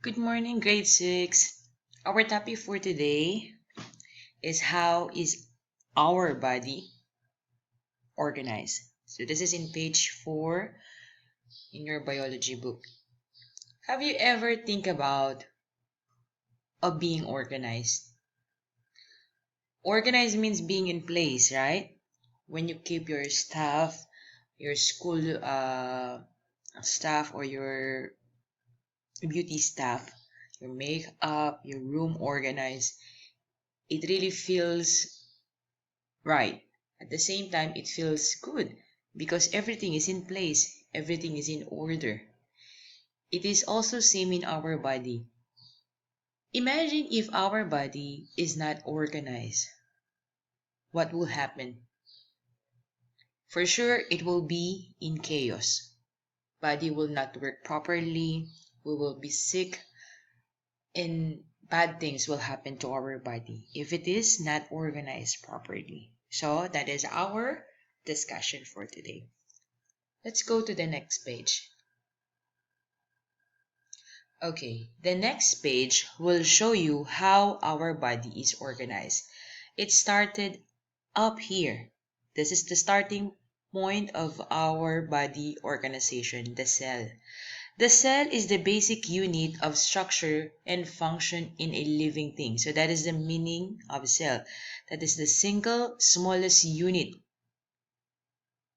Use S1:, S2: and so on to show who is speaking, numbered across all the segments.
S1: Good morning, grade 6. Our topic for today is how is our body organized. So this is in page 4 in your biology book. Have you ever think about of being organized? Organized means being in place, right? When you keep your stuff, your school stuff or your beauty stuff, your makeup, your room organized, it really feels right. At the same time, it feels good because everything is in place, everything is in order. It is also same in our body. Imagine if our body is not organized. What will happen? For sure, it will be in chaos. Body will not work properly, we will be sick, and bad things will happen to our body if it is not organized properly. So that is our discussion for today. Let's go to the next page. Okay, the next page will show you how our body is organized. It started up here. This is the starting point of our body organization, the cell. The cell is the basic unit of structure and function in a living thing. So that is the meaning of cell. That is the single smallest unit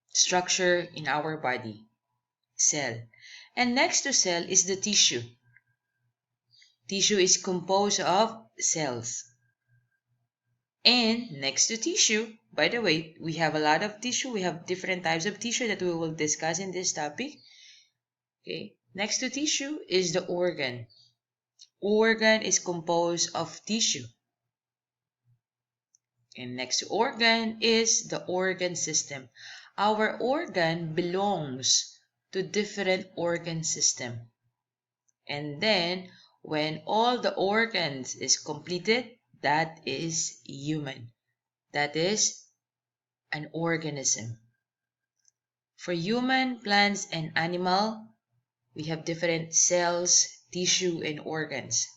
S1: structure in our body, cell. And next to cell is the tissue. Tissue is composed of cells. And next to tissue, by the way, we have a lot of tissue. We have different types of tissue that we will discuss in this topic. Okay. Next to tissue is the organ. Organ is composed of tissue. And next to organ is the organ system. Our organ belongs to different organ system. And then when all the organs is completed, that is human. That is an organism. For human, plants, and animal, we have different cells, tissue, and organs.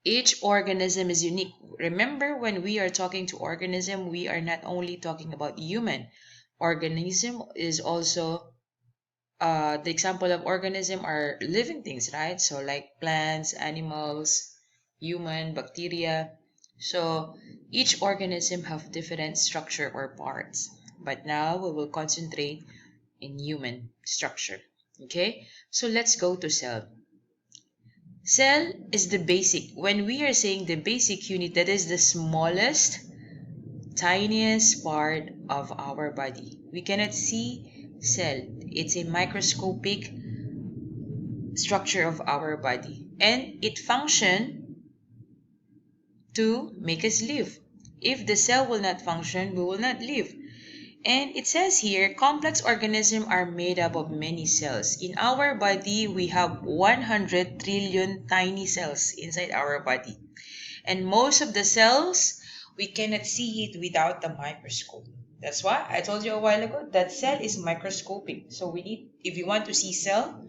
S1: Each organism is unique. Remember, when we are talking to organism, we are not only talking about human. Organism is also the example of organism are living things, right? So like plants, animals, human, bacteria. So each organism have different structure or parts. But now we will concentrate in human structure. Okay? So let's go to cell. Cell is the basic. When we are saying the basic unit, that is the smallest, tiniest part of our body. We cannot see cell. It's a microscopic structure of our body. And it function to make us live. If the cell will not function, we will not live. And it says here, complex organisms are made up of many cells. In our body, we have 100 trillion tiny cells inside our body. And most of the cells, we cannot see it without the microscope. That's why I told you a while ago that cell is microscopic. So we need, if you want to see cell,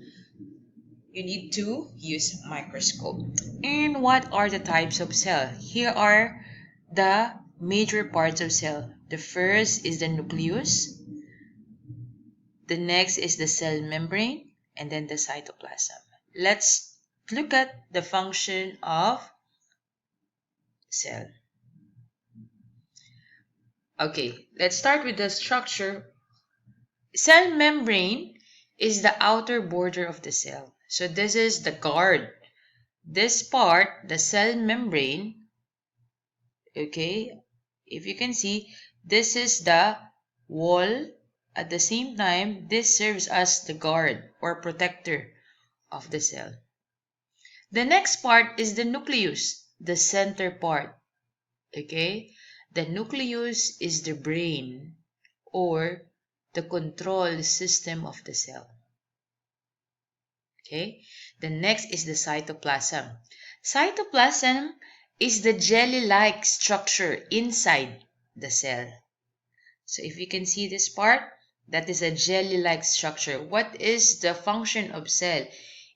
S1: you need to use microscope. And what are the types of cell? Here are the major parts of cell. The first is the nucleus. The next is the cell membrane, and then the cytoplasm. Let's look at the function of cell. Okay, let's start with the structure. Cell membrane is the outer border of the cell. So this is the guard. This part, the cell membrane, okay, if you can see, this is the wall. At the same time, this serves as the guard or protector of the cell. The next part is the nucleus, the center part. Okay? The nucleus is the brain or the control system of the cell. Okay? The next is the cytoplasm. Cytoplasm is the jelly-like structure inside the cell. So if you can see this part, that is a jelly-like structure. What is the function of cell?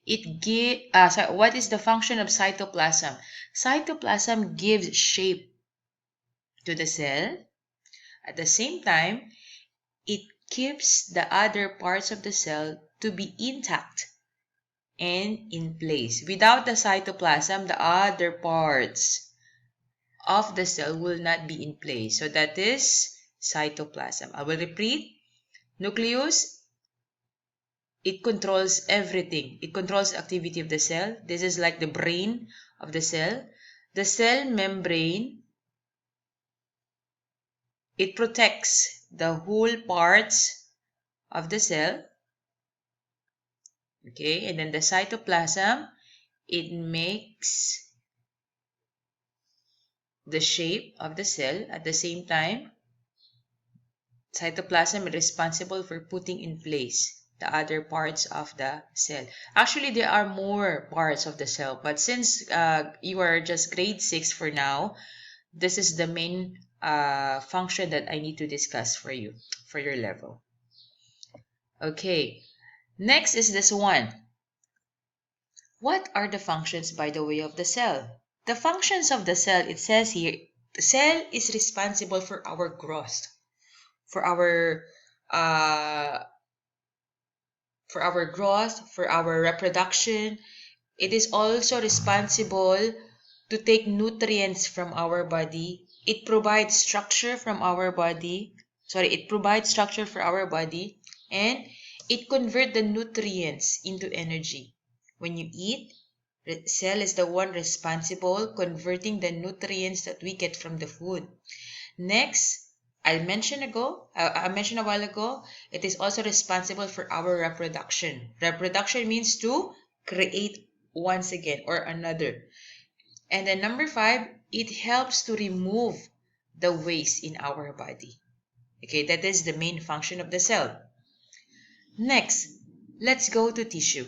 S1: What is the function of cytoplasm? Cytoplasm gives shape to the cell. At the same time, it keeps the other parts of the cell to be intact and in place. Without the cytoplasm, the other parts of the cell will not be in place. So that is cytoplasm. I will repeat. Nucleus, it controls everything. It controls the activity of the cell. This is like the brain of the cell. The cell membrane, it protects the whole parts of the cell. Okay, and then the cytoplasm, it makes the shape of the cell. At the same time, cytoplasm is responsible for putting in place the other parts of the cell. Actually, there are more parts of the cell, but since you are just grade 6 for now, this is the main function that I need to discuss for you, for your level. Okay, next is this one. What are the functions, by the way, of the cell? The functions of the cell, it says here, the cell is responsible for our growth, for our uh, for our reproduction. It is also responsible to take nutrients from our body. It provides structure from our body. It provides structure for our body, and it converts the nutrients into energy. When you eat, the cell is the one responsible converting the nutrients that we get from the food. Next, I mentioned a while ago, it is also responsible for our reproduction. Reproduction means to create once again or another. And then number 5, it helps to remove the waste in our body. Okay, that is the main function of the cell. Next, let's go to tissue.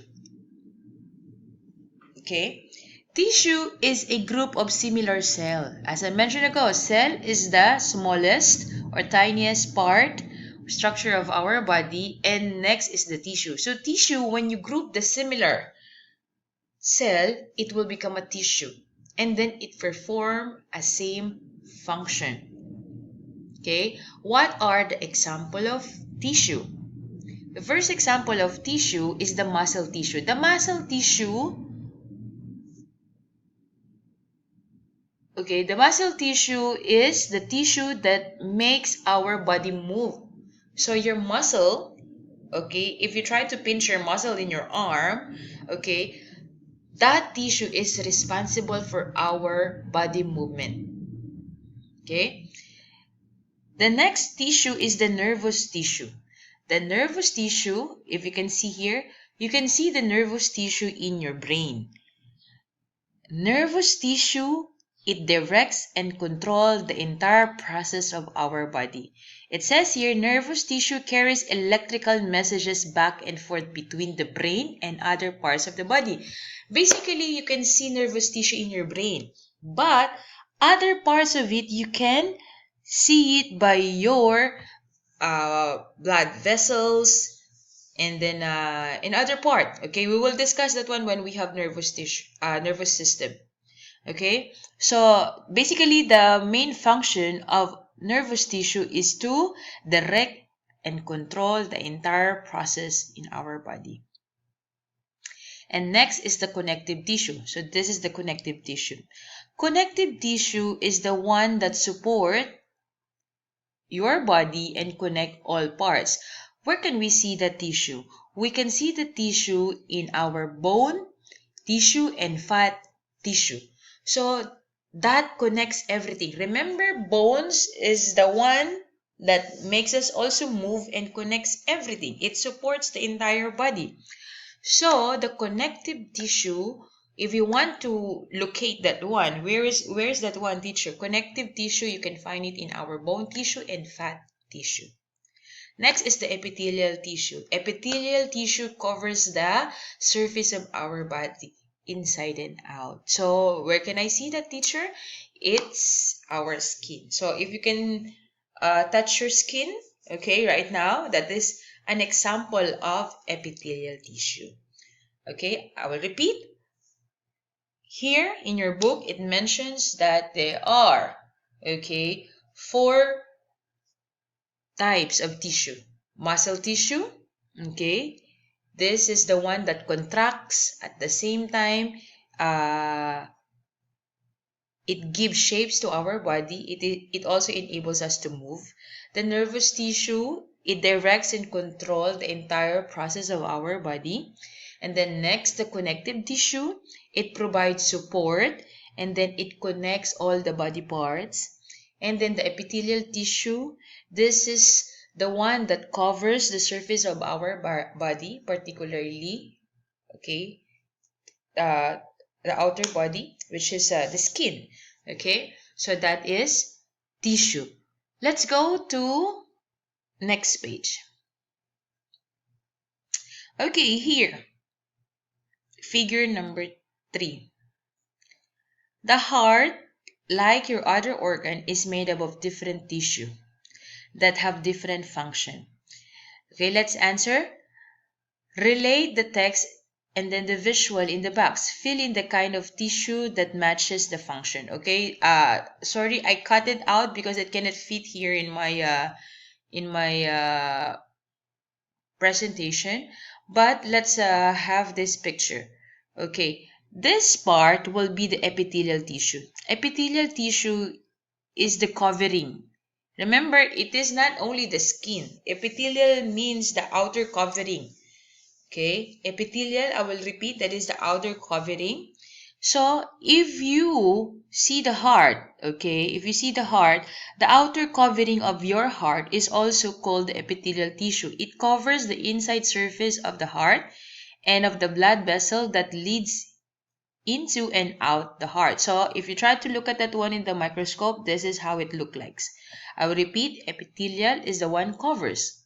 S1: Okay, tissue is a group of similar cell. As I mentioned ago, cell is the smallest or tiniest part structure of our body, and next is the tissue. So tissue, when you group the similar cell, it will become a tissue, and then it perform a same function. Okay, what are the example of tissue? The first example of tissue is the muscle tissue. The muscle tissue, okay, the muscle tissue is the tissue that makes our body move. So your muscle, okay, if you try to pinch your muscle in your arm, okay, that tissue is responsible for our body movement. Okay. The next tissue is the nervous tissue. The nervous tissue, if you can see here, you can see the nervous tissue in your brain. Nervous tissue, it directs and controls the entire process of our body. It says here, nervous tissue carries electrical messages back and forth between the brain and other parts of the body. Basically, you can see nervous tissue in your brain, but other parts of it, you can see it by your blood vessels, and then in other part. Okay, we will discuss that one when we have nervous tissue, nervous system. Okay, so basically the main function of nervous tissue is to direct and control the entire process in our body. And next is the connective tissue. So this is the connective tissue. Connective tissue is the one that support your body and connect all parts. Where can we see the tissue? We can see the tissue in our bone, tissue, and fat tissue. So that connects everything. Remember, bones is the one that makes us also move and connects everything. It supports the entire body. So the connective tissue, if you want to locate that one, where is that one tissue? Connective tissue, you can find it in our bone tissue and fat tissue. Next is the epithelial tissue. Epithelial tissue covers the surface of our body, inside and out. So where can I see that, teacher? It's our skin. So if you can touch your skin, okay, right now, that is an example of epithelial tissue. Okay, I will repeat. Here in your book, it mentions that there are, okay, 4 types of tissue. Muscle tissue, okay, this is the one that contracts at the same time. Uh, it gives shapes to our body. It also enables us to move. The nervous tissue, it directs and controls the entire process of our body. And then next, the connective tissue, it provides support and then it connects all the body parts. And then the epithelial tissue, this is the one that covers the surface of our body, particularly, okay, uh, the outer body, which is the skin. Okay, so that is tissue. Let's go to next page. Okay, here, figure number 3. The heart, like your other organ, is made up of different tissue that have different function. Okay, let's answer. Relate the text and then the visual in the box. Fill in the kind of tissue that matches the function. Okay. Sorry, I cut it out because it cannot fit here in my presentation. But let's have this picture. Okay. This part will be the epithelial tissue. Epithelial tissue is the covering. Remember, it is not only the skin. Epithelial means the outer covering. Okay, epithelial, I will repeat, that is the outer covering. So if you see the heart, okay, if you see the heart, the outer covering of your heart is also called the epithelial tissue. It covers the inside surface of the heart and of the blood vessel that leads into and out the heart. So if you try to look at that one in the microscope, this is how it looks like. I will repeat, epithelial is the one covers.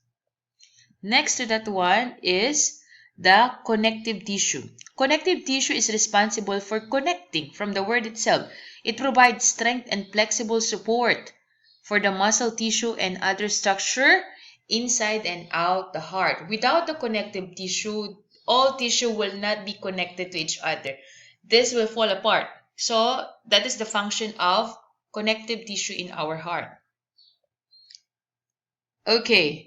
S1: Next to that one is the connective tissue. Connective tissue is responsible for connecting from the word itself. It provides strength and flexible support for the muscle tissue and other structure inside and out the heart. Without the connective tissue, all tissue will not be connected to each other. This will fall apart. So that is the function of connective tissue in our heart. Okay.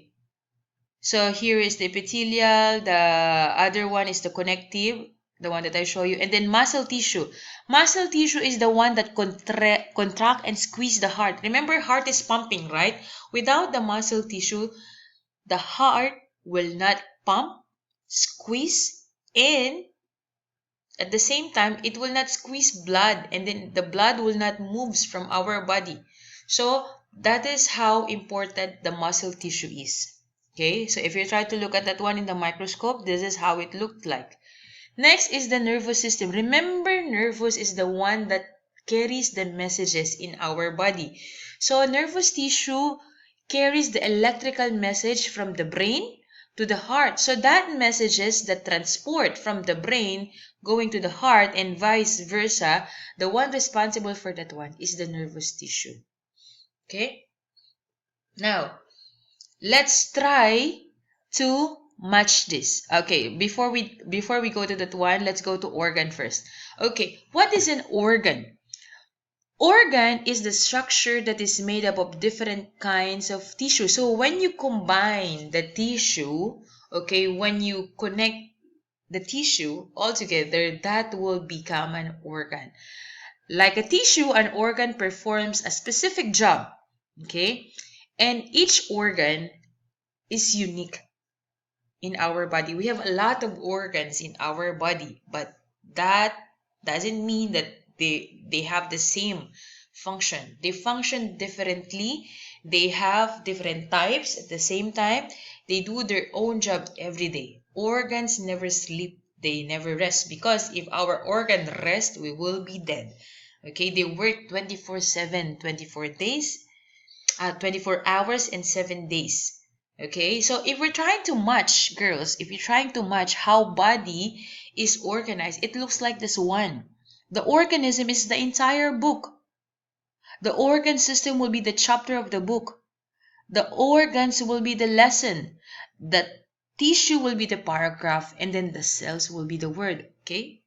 S1: So here is the epithelial, the other one is the connective, the one that I show you, and then muscle tissue. Muscle tissue is the one that contract and squeeze the heart. Remember, heart is pumping, right? Without the muscle tissue, the heart will not pump, squeeze, and at the same time, it will not squeeze blood, and then the blood will not moves from our body. So that is how important the muscle tissue is. Okay, so if you try to look at that one in the microscope, this is how it looked like. Next is the nervous system. Remember, nervous is the one that carries the messages in our body. So nervous tissue carries the electrical message from the brain to the heart. So that messages that transport from the brain going to the heart and vice versa, the one responsible for that one is the nervous tissue. Okay? Now, let's try to match this. Okay, before we go to that one, let's go to organ first. Okay, what is an organ? Organ is the structure that is made up of different kinds of tissue. So when you combine the tissue, okay, when you connect the tissue all together, that will become an organ. Like a tissue, an organ performs a specific job, okay? And each organ is unique in our body. We have a lot of organs in our body, but that doesn't mean that they have the same function. They function differently. They have different types at the same time. They do their own job every day. Organs never sleep. They never rest because if our organ rest, we will be dead. Okay, they work 24/7, 24 days, 24 hours and 7 days. Okay, so if we're trying to match, girls, if you're trying to match how body is organized, it looks like this one. The organism is the entire book. The organ system will be the chapter of the book. The organs will be the lesson. The Tissue will be the paragraph and then the cells will be the word, okay?